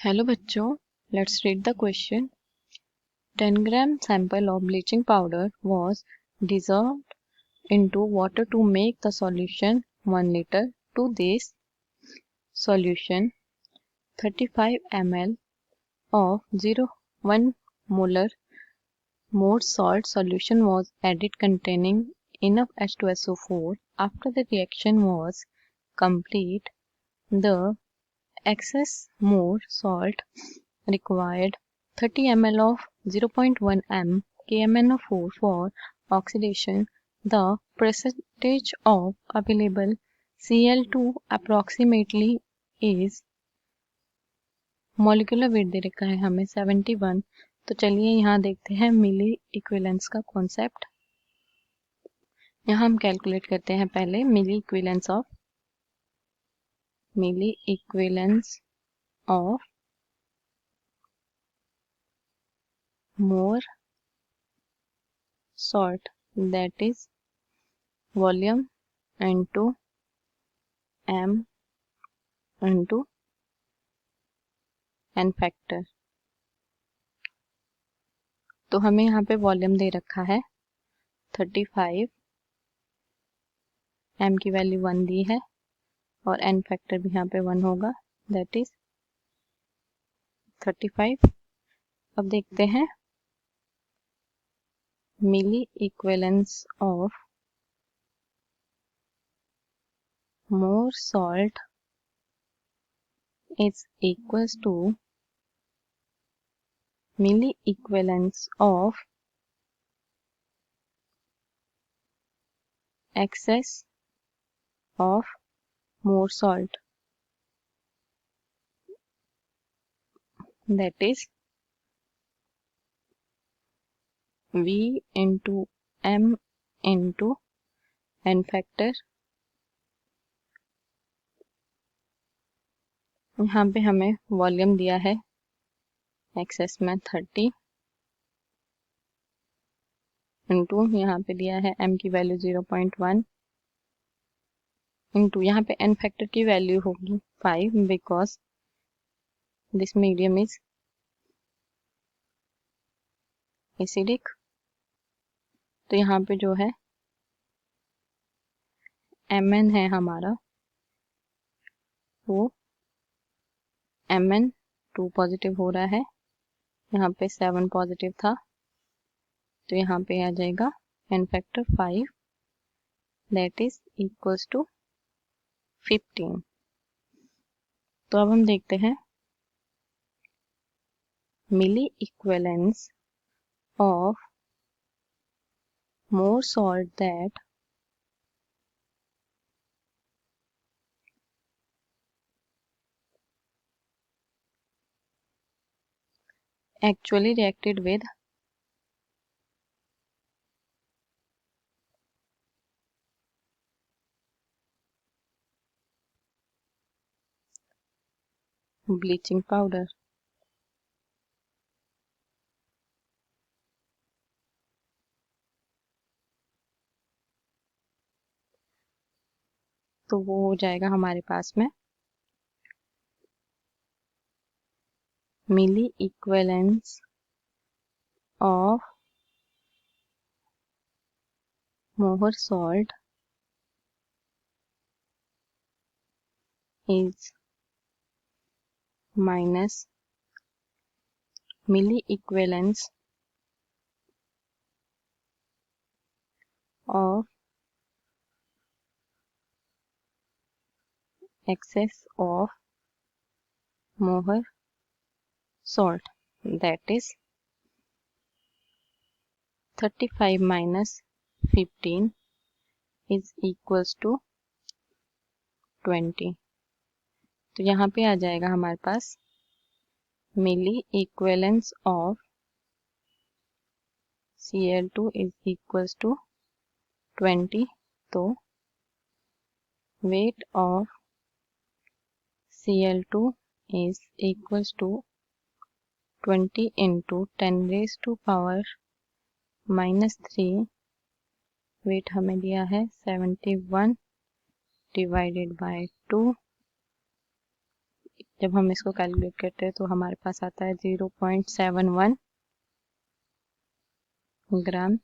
Hello बच्चों, let's read the question. 10 gram sample of bleaching powder was dissolved into water to make the solution 1 liter. To this solution 35 ml of 0.1 molar more salt solution was added containing enough H2SO4. After the reaction was complete, the excess more salt required 30 ml of 0.1 m KMnO4 for oxidation. The percentage of available Cl2 approximately is molecular weight दे रखा है हमें 71। तो चलिए यहाँ देखते हैं milli equivalence का कॉन्सेप्ट। यहाँ हम कैलकुलेट करते हैं पहले milli equivalence of more salt, that is volume into m into n factor। तो हमें यहाँ पे वॉल्यूम दे रखा है 35, m की वैल्यू 1 दी है और n फैक्टर भी यहाँ पे 1 होगा, दैट इज 35। अब देखते हैं milli equivalence of Mohr salt is equals to milli equivalence of excess of more salt, that is V into M into n factor। यहाँ पे हमें वॉल्यूम दिया है एक्सेस में 30 इंटू यहाँ पे दिया है m की वैल्यू 0.1 इंटू यहाँ पे n फैक्टर की वैल्यू होगी 5 because this medium is acidic. तो यहाँ पे जो है Mn है हमारा वो Mn 2 पॉजिटिव हो रहा है, यहाँ पे 7 पॉजिटिव था, तो यहाँ पे आ जाएगा n factor 5, that is equals to 15। तो अब हम देखते हैं milli equivalence of Mohr salt that actually reacted with bleaching powder। तो वो हो जाएगा हमारे पास में milli equivalence of Mohr salt is minus milli equivalence of excess of Mohr salt, that is 35 minus 15 is equals to 20। तो यहाँ पे आ जाएगा हमारे पास milli equivalence of Cl2 is equals to 20। तो weight of Cl2 is equals to 20 into 10 raised to power -3, wait हमें दिया है 71 डिवाइडेड बाय 2, जब हम इसको कैलकुलेट करते हैं तो हमारे पास आता है 0.71 ग्राम।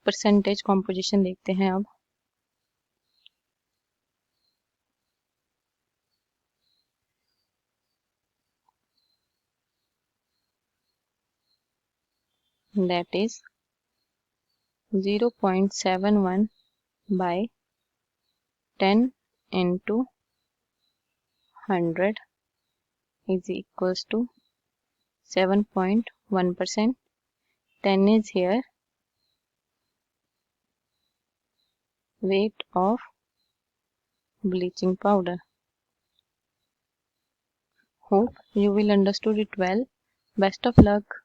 परसेंटेज कॉम्पोजिशन देखते हैं अब। that is 0.71 by 10 into 100 is equals to 7.1%. 10 is here, weight of bleaching powder. Hope you will understood it well. Best of luck.